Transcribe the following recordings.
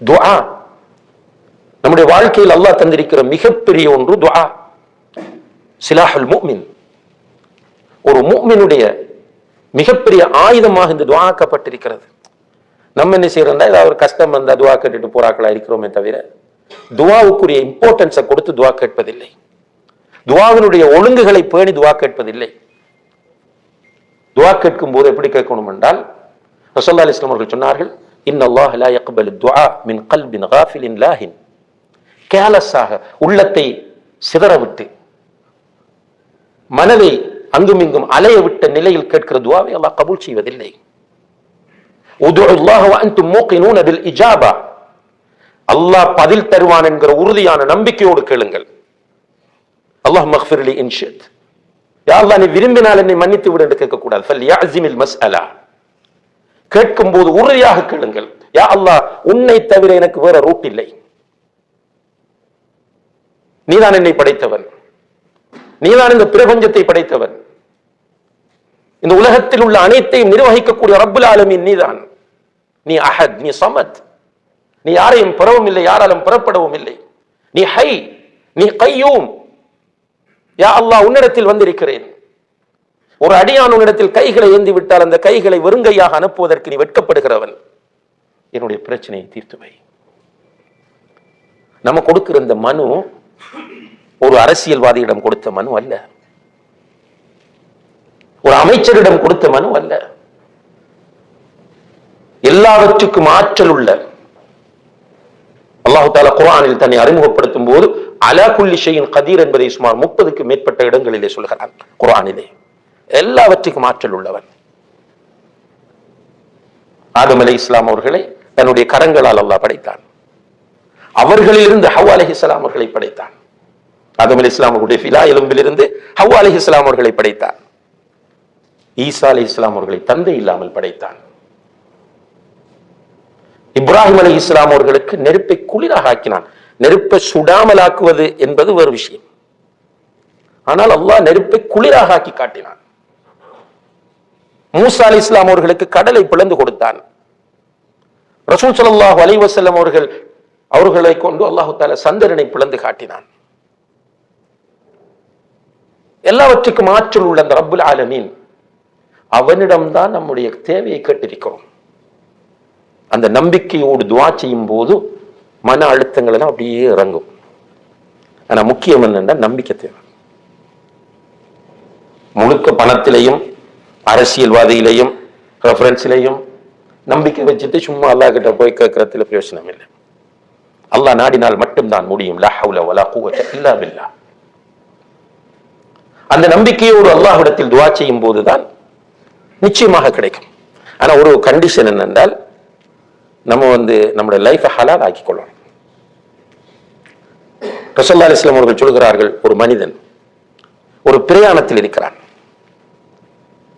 துஆ நம்முடைய வாழ்க்கையில் அல்லாஹ் தந்திருக்கிற மிகப்பெரிய ஒன்று துஆ. சிலாஹுல் முஃமின், ஒரு முஃமினுடைய மிகப்பெரிய ஆயுதமாக இந்த துஆக்கப்பட்டிருக்கிறது. நம்ம என்ன செய்யறோம்னா, ஏதாவது ஒரு கஷ்டம் வந்தா துஆ கேட்டுட்டு போறாக்களா இருக்கிறோமே தவிர துஆவுக்குரிய இம்பார்ட்டன்ஸை கொடுத்து துஆ கேட்பதில்லை. துஆவினுடைய ஒழுங்குகளை பேணி துஆ கேட்பதில்லை. துஆ கேட்கும் போது எப்படி கேட்கணும் என்றால், ரசூலுல்லாஹி அலைஹி வஸல்லம் அவர்கள் சொன்னார்கள், இன்னல்லாஹ லா யக்பலு துஆ மின் கல்பின் காஃபிலின் லாஹின். கேலஸாக உள்ளத்தை சிதறவிட்டு மனதை அங்குமிங்கும் அலைய விட்ட நிலையில் கேட்கிற துஆவை அல்லாஹ் கபூல் செய்வதில்லை. உதுல்லாஹ வ அன்தும் மூகினூன பில் இஜாபா. அல்லாஹ் பதில் தருவான் என்கிற உறுதியான நம்பிக்கையோடு கேளுங்கள். அல்லாஹ் மக்ஃபிர்லி இன் ஷித். யா அல்லாஹ், நீ விரும்பினால் என்னை மன்னித்து விடு என்று கேட்கக்கூடாது. ஃபல்யஅஸிமில் மஸ்அலா. கேட்கும் போது உறுதியாக கேளுங்கள். யா அல்லாஹ், உன்னை தவிர எனக்கு வேற ரூட் இல்லை. நீதான் என்னை படைத்தவன், நீதான் இந்த பிரபஞ்சத்தை படைத்தவன், இந்த உலகத்தில் உள்ள அனைத்தையும் நிர்வகிக்கக்கூடிய ரப்புல் ஆலமீன் நீதான். நீ அஹத், நீ சமத், நீ யாரையும் பெறவும் இல்லை, யாராலும் பெறப்படவும் இல்லை. நீ ஹை, நீ கையூம். யா அல்லாஹ், உன்னிடத்தில் வந்திருக்கிறேன். ஒரு அடியான் உன்னிடத்தில் கைகளை ஏந்தி விட்டால் அந்த கைகளை வெறுங்கையாக அனுப்புவதற்கு நீ வெட்கப்படுகிறவன். என்னுடைய பிரச்சனையை தீர்த்து வை. நம்ம கொடுக்கிற இந்த மனு ஒரு அரசியல்வாதியிடம் கொடுத்த மனு அல்ல, ஒரு அமைச்சரிடம் கொடுத்த மனு அல்ல. எல்லாவற்றுக்கும் ஆற்றல் உள்ள அல்லாஹ் தஆலா குர்ஆனில் தன்னை அறிமுகப்படுத்தும் போது அலா குல்லி ஷைஇன் கதீர் என்பதை சுமார் 30க்கு மேற்பட்ட இடங்களிலே சொல்கிறான் குர்ஆனிலே. எல்லாவற்றுக்கும் ஆற்றல் உள்ளவன். ஆதம் அலைஹிஸ்ஸலாம் அவர்களை தன்னுடைய கரங்களால் அல்லாஹ் படைத்தான். அவர்களிலிருந்து ஹவ்வா அலைஹிஸ்ஸலாம் அவர்களை படைத்தான். ஆதம் அலைஹிஸ்ஸலாம் அவர்களுடைய ஃபிலா எலும்பிலிருந்து ஹவ்வா அலைஹிஸ்ஸலாம் அவர்களை படைத்தான். ஈசா அலைஹிஸ்ஸலாம் அவர்களை தந்தை இல்லாமல் படைத்தான். இப்ராஹிம் அலைஹிஸ்ஸலாம் அவர்களுக்கு நெருப்பை குளிராக ஆக்கினான். நெருப்பை சுடாமல் ஆக்குவது என்பது ஒரு விஷயம். ஆனால் அல்லாஹ் நெருப்பை குளிராக ஆக்கி காட்டினான். மூசா அலைஹிஸ்ஸலாம் அவர்களுக்கு கடலை பிளந்து கொடுத்தான். ரசூல் ஸல்லல்லாஹு அலைஹி வஸல்லம் அவர்களை கொண்டு அல்லாஹ் தஆலா சந்திரனை பிளந்து காட்டினான். எல்லாவற்றுக்கும் ஆற்றல் உள்ள அந்த ரப்புல் ஆலமீன், அவனிடம்தான் நம்முடைய தேவையை கேட்டிருக்கிறோம். அந்த நம்பிக்கையோடு துஆ செய்யும் போது மன அழுத்தங்கள் எல்லாம் அப்படியே இறங்கும். ஆனா முக்கியம் என்னன்னா நம்பிக்கை தேவை. முழுக்க பணத்திலையும் அரசியல்வாதியிலையும் ரெஃபரன்ஸ்லையும் நம்பிக்கை வச்சுட்டு சும்மா அல்லாஹ் கிட்ட போய் கேட்கறதுல பிரயோஜனம் இல்லை. அல்லாஹ் நாடினால் மட்டும்தான் முடியும். லா ஹவ்ல வலா குவத்த இல்லா பில்லாஹ். அந்த நம்பிக்கையோடு அல்லாஹ்விடத்தில் துஆ செய்யும் போதுதான் நிச்சயமாக கிடைக்கும். ஆனா ஒரு கண்டிஷன் என்னென்றால், நம்ம நம்முடைய லைஃபை ஹலால் ஆக்கிக் கொள்ளணும். ரசூலுல்லாஹி அலைஹி வஸல்லம் அவர்கள் சொல்கிறார்கள், ஒரு மனிதன் ஒரு பிரயாணத்தில் இருக்கிறான்,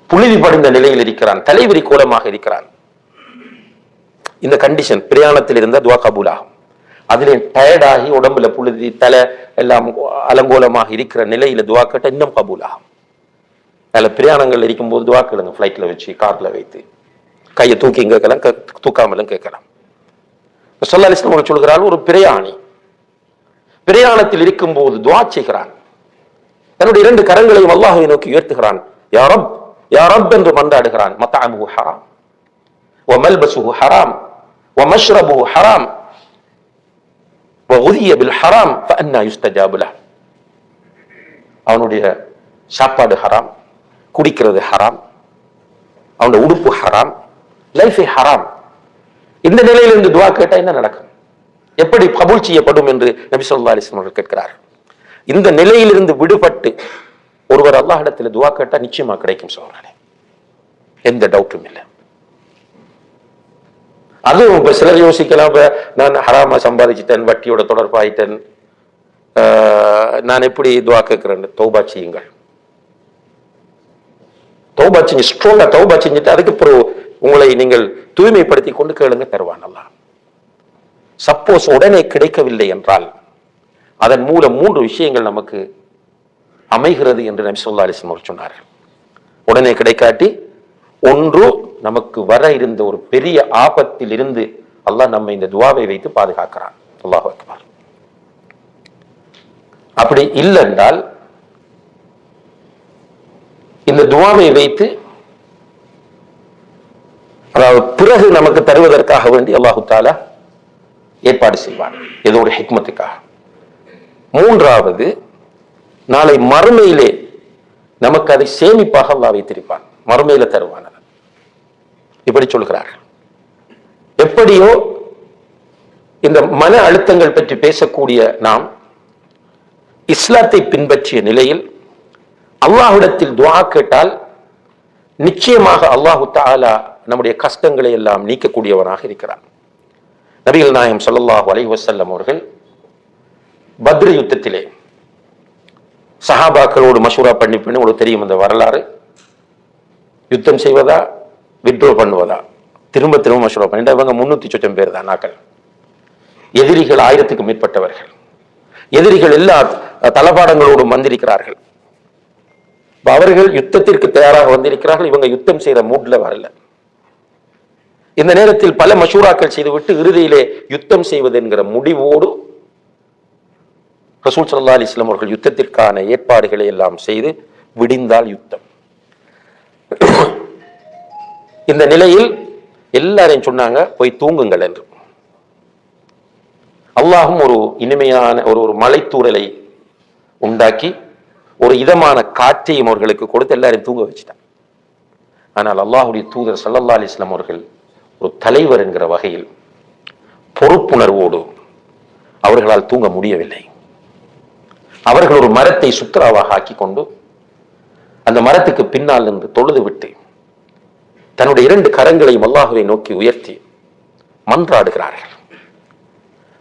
புழுதி படிந்த நிலையில் இருக்கிறான், தலைவிரி கோலமாக இருக்கிறான். இந்த கண்டிஷன் பிரயாணத்தில் இருந்தால் துஆ கபூல் ஆகும். அதிலே டயர்டாகி உடம்புல புழுதி தலை எல்லாம் அலங்கோலமாக இருக்கிற நிலையில துஆ கேட்ட இன்னும் கபூல் ஆகும். அதில் பிரயாணங்கள் இருக்கும்போது துஆ கேளுங்க. ஃபிளைட்ல வச்சு, கார்ல வைத்து, கையை தூக்கி கேட்கலாம், தூக்காமலும் கேட்கலாம். ரசூலுல்லாஹி அலைஹி வஸல்லம் சொல்கிறார்கள், ஒரு பிரயாணி பிரயாணத்தில் இருக்கும் போது துஆ செய்கிறான். தன்னுடைய 2 கரங்களையும் அல்லாஹ்வை நோக்கி உயர்த்துகிறான். யா ரப், யா ரப் என்று மன்றாடுகிறான். மத்அமுஹு ஹராம் வ மல்பஸுஹு ஹராம் வ மஷ்ரபுஹு ஹராம் வ குதிய பில் ஹராம் ஃபஅன்னா யுஸ்தஜாபு லஹ். அவனுடைய சாப்பாடு ஹராம், குடிக்கிறது ஹராம், அவனுடைய உடுப்பு ஹராம், லைஃபே ஹராம். இந்த நிலையிலிருந்து துஆ கேட்டா என்ன நடக்கும்? எப்படி கபூல் செய்யப்படும் என்று நபி ஸல்லல்லாஹு அலைஹி வஸல்லம் அவர்கள் கேட்கிறார். இந்த நிலையிலிருந்து விடுபட்டு ஒருவர் அல்லாஹ்விடத்தில் துஆ கேட்டா நிச்சயமா கிடைக்கும் சகோதரனே, எந்த டவுட்டும் இல்லை. அதுவும் இப்ப சிலர் யோசிக்கலாம், நான் ஹராமா சம்பாதிச்சிட்டேன், வட்டியோட தொடர்பாயிட்டேன், நான் எப்படி துஆ கேட்கிறேன்? தௌபா செய்யுங்கள். தௌபா செஞ்சு ஸ்ட்ராங்கா தௌபா செஞ்சுட்டு அதுக்கு பிறகு உங்களை நீங்கள் தூய்மைப்படுத்தி கொண்டு கேளுங்க, தருவான் அல்லாஹ். சப்போஸ் உடனே கிடைக்கவில்லை என்றால் அதன் மூலம் 3 விஷயங்கள் நமக்கு அமைகிறது என்று நபி ஸல்லல்லாஹு அலைஹி வஸல்லம் சொன்னார்கள். உடனே கிடைக்காட்டி, ஒன்று நமக்கு வர இருந்த ஒரு பெரிய ஆபத்தில் இருந்து அல்லாஹ் நம்ம இந்த துவாவை வைத்து பாதுகாக்கிறான். அல்லாஹு அக்பர். அப்படி இல்லை என்றால் இந்த துவாவை வைத்து அதாவது பிறகு நமக்கு தருவதற்காக வேண்டி அல்லாஹு தஆலா ஏற்பாடு செய்வான், ஏதோ ஒரு ஹிக்மத்துக்காக. மூன்றாவது, நாளை மறுமையிலே நமக்கு அதை சேமிப்பாக அல்லாஹ் வைத்திருப்பான், மறுமையில தருவான். இப்படி சொல்கிறார்கள். எப்படியோ இந்த மன அழுத்தங்கள் பற்றி பேசக்கூடிய நாம் இஸ்லாத்தை பின்பற்றிய நிலையில் அல்லாஹ்விடத்தில் துஆ கேட்டால் நிச்சயமாக அல்லாஹு தஆலா நம்முடைய கஷ்டங்களை எல்லாம் நீக்கக்கூடியவனாக இருக்கிறான். நபிகள் நாயகம் ஸல்லல்லாஹு அலைஹி வஸல்லம் அவர்கள் பத்ர் யுத்தத்திலே சஹாபாக்களோடு மஷூரா பண்ணி உங்களுக்கு தெரியும் அந்த வரலாறு. யுத்தம் செய்வதா வித்ட்ரா பண்ணுவதா திரும்ப திரும்ப மஷூரா பண்ணி, இவங்க 300 சொச்சம் பேர் தான் நாக்கள். எதிரிகள் 1000க்கு மேற்பட்டவர்கள். எதிரிகள் எல்லா தளபாடங்களோடும் வந்திருக்கிறார்கள். அவர்கள் யுத்தத்திற்கு தயாராக வந்திருக்கிறார்கள். இவங்க யுத்தம் செய்யற மூட்ல வரல. இந்த நேரத்தில் பல மஷூராக்கள் செய்துவிட்டு இறுதியிலே யுத்தம் செய்வது என்கிற முடிவோடு ரசூல் ஸல்லல்லாஹு அலைஹி வஸல்லம் அவர்கள் யுத்தத்திற்கான ஏற்பாடுகளை எல்லாம் செய்து விடிந்தால் யுத்தம். இந்த நிலையில் எல்லாரையும் சொன்னாங்க, போய் தூங்குங்கள் என்று. அல்லாஹும் ஒரு இனிமையான ஒரு மலைத்தூரலை உண்டாக்கி ஒரு இதமான காற்றையும் அவர்களுக்கு கொடுத்து எல்லாரையும் தூங்க வச்சுட்டான். ஆனால் அல்லாஹுடைய தூதர் ஸல்லல்லாஹு அலைஹி வஸல்லம் அவர்கள் ஒரு தலைவர் என்கிற வகையில் பொறுப்புணர்வோடு அவர்களால் தூங்க முடியவில்லை. அவர்கள் ஒரு மரத்தை சுத்ராவாக ஆக்கி கொண்டு அந்த மரத்துக்கு பின்னால் நின்று தொழுது விட்டு தன்னுடைய 2 கரங்களையும் அல்லாஹுவை நோக்கி உயர்த்தி மன்றாடுகிறார்கள்.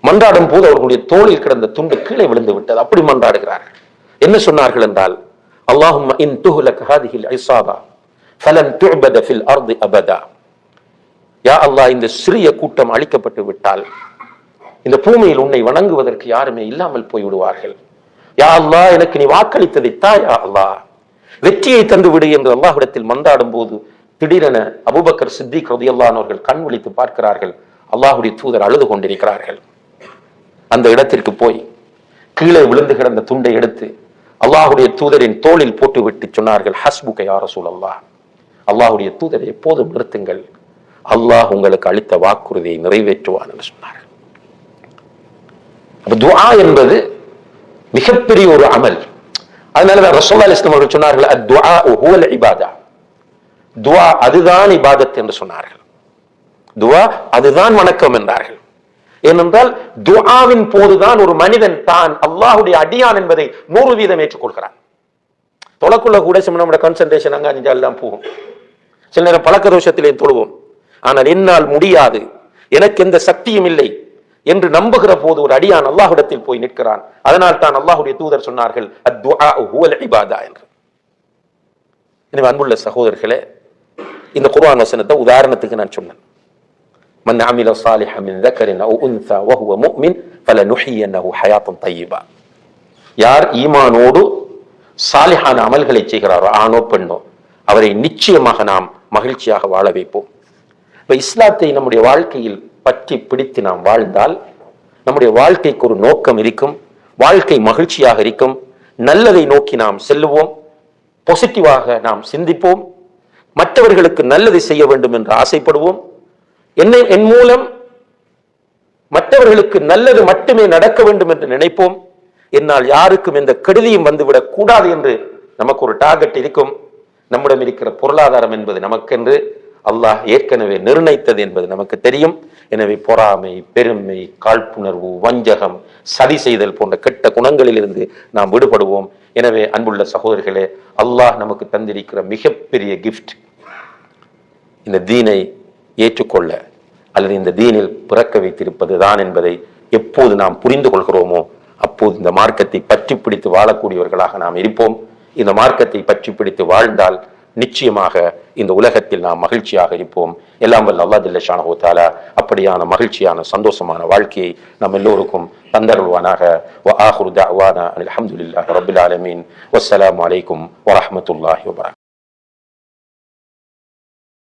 மன்றாடும் போது அவர்களுடைய தோளில் கிடந்த துண்டு கீழே விழுந்து விட்டது. அப்படி மன்றாடுகிறார்கள். என்ன சொன்னார்கள் என்றால், அல்லாஹும்ம இன் துஹ்லக் ஹாதிஹில் இஸாபா ஃபலன் துஅபத ஃபில் அர்தி அபதா. யா அல்லாஹ், இந்த சிறிய கூட்டம் அழிக்கப்பட்டு விட்டால் இந்த பூமியில் உன்னை வணங்குவதற்கு யாருமே இல்லாமல் போய் விடுவார்கள். யா அல்லாஹ், எனக்கு நீ வாக்களித்ததை தா யா அல்லாஹ், வெற்றியை தந்து விடு என்று அல்லாஹ்விடத்தில் மன்றாடும் போது திடீரென அபூபக்கர் சித்திக் ரலியல்லாஹு அன்ஹு அவர்கள் கண் விழித்து பார்க்கிறார்கள். அல்லாஹ்வுடைய தூதர் அழுது கொண்டிருக்கிறார்கள். அந்த இடத்திற்கு போய் கீழே விழுந்து கிடந்த துண்டை எடுத்து அல்லாஹ்வுடைய தூதரின் தோளில் போட்டு விட்டு சொன்னார்கள், ஹஸ்புக யா ரசூலல்லாஹ், அல்லாஹ்வுடைய தூதரை எப்போதும் நிறுத்துங்கள், அல்லாஹ் உங்களுக்கு அளித்த வாக்குறுதியை நிறைவேற்றுவான் என்று சொன்னார்கள். துஆ என்பது மிகப்பெரிய ஒரு அமல். அதனாலதான் ரசூலுல்லாஹி அலைஹி வஸல்லம் அவர்கள் சொன்னார்கள், அத்-துஆ ஹுவல் இபாதா, துஆ அதுதான் இபாதத் என்று சொன்னார்கள். துஆ அதுதான் வணக்கம் என்றார்கள். ஏனென்றால் துஆவின் போதுதான் ஒரு மனிதன் தான் அல்லாஹ்வுடைய அடியான் என்பதை 100% ஏற்றுக்கொள்கிறான். தொலைக்குள்ள கூட நம்முடைய கான்சென்ட்ரேஷன் அங்க எல்லாம் போகும். சில நேரம் பழக்க தோஷத்திலே தொழுவோம். ஆனால் என்னால் முடியாது, எனக்கு எந்த சக்தியும் இல்லை என்று நம்புகிற போது ஒரு அடியான் அல்லாஹ்விடத்தில் போய் நிற்கிறான். அதனால் தான் அல்லாஹ்வுடைய தூதர் சொன்னார்கள், அத்-துஆ ஹுவல் இபாதா என்று. எனவே அன்புள்ள சகோதரர்களே, இந்த குர்ஆன் வசனத்தை உதாரணத்துக்கு நான் சொன்னேன். மன் அமில ஸாலிஹன் மின் ذكرٍ أو أنثى وهو مؤمن فلنحيينه حياة طيبة. யார் ஈமானோடு சாலிஹான அமல்களை செய்கிறாரோ, ஆணோ பெண்ணோ, அவரை நிச்சயமாக நாம் மகிழ்ச்சியாக வாழ வைப்போம். இப்ப இஸ்லாத்தை நம்முடைய வாழ்க்கையில் பற்றி பிடித்து நாம் வாழ்ந்தால் நம்முடைய வாழ்க்கைக்கு ஒரு நோக்கம் இருக்கும், வாழ்க்கை மகிழ்ச்சியாக இருக்கும், நல்லதை நோக்கி நாம் செல்லுவோம், பாசிட்டிவாக நாம் சிந்திப்போம், மற்றவர்களுக்கு நல்லதை செய்ய வேண்டும் என்று ஆசைப்படுவோம். என் மூலம் மற்றவர்களுக்கு நல்லது மட்டுமே நடக்க வேண்டும் என்று நினைப்போம். என்னால் யாருக்கும் எந்த கெடுதியும் வந்துவிடக் கூடாது என்று நமக்கு ஒரு டார்கெட் இருக்கும். நம்மிடம் இருக்கிற பொருளாதாரம் என்பது நமக்கென்று அல்லாஹ் ஏற்கனவே நிர்ணயித்தது என்பது நமக்கு தெரியும். எனவே பொறாமை, பெருமை, காழ்ப்புணர்வு, வஞ்சகம், சதி செய்தல் போன்ற கெட்ட குணங்களில் இருந்து நாம் விடுபடுவோம். எனவே அன்புள்ள சகோதரர்களே, அல்லாஹ் நமக்கு தந்திருக்கிற மிகப்பெரிய கிஃப்ட் இந்த தீனை ஏற்றுக்கொள்ள அல்லது இந்த தீனில் பிறக்க வைத்திருப்பது தான் என்பதை எப்போது நாம் புரிந்து கொள்கிறோமோ அப்போது இந்த மார்க்கத்தை பற்றி பிடித்து வாழக்கூடியவர்களாக நாம் இருப்போம். இந்த மார்க்கத்தை பற்றி பிடித்து வாழ்ந்தால் நிச்சயமாக இந்த உலகத்தில் நாம் மகிழ்ச்சியாக இருப்போம். எல்லாம் வல்ல அல்லாஹ் ஜல்ல ஷானஹு வ தஆலா அப்படியான மகிழ்ச்சியான சந்தோஷமான வாழ்க்கையை நம் எல்லோருக்கும் தந்தருள்வானாக. வ ஆகிரு தஅவானா அல்ஹம்துலில்லாஹி ரப்பில் ஆலமீன். வஸ்ஸலாமு அலைக்கும் வ ரஹ்மத்துல்லாஹி வ பரகாத்துஹு.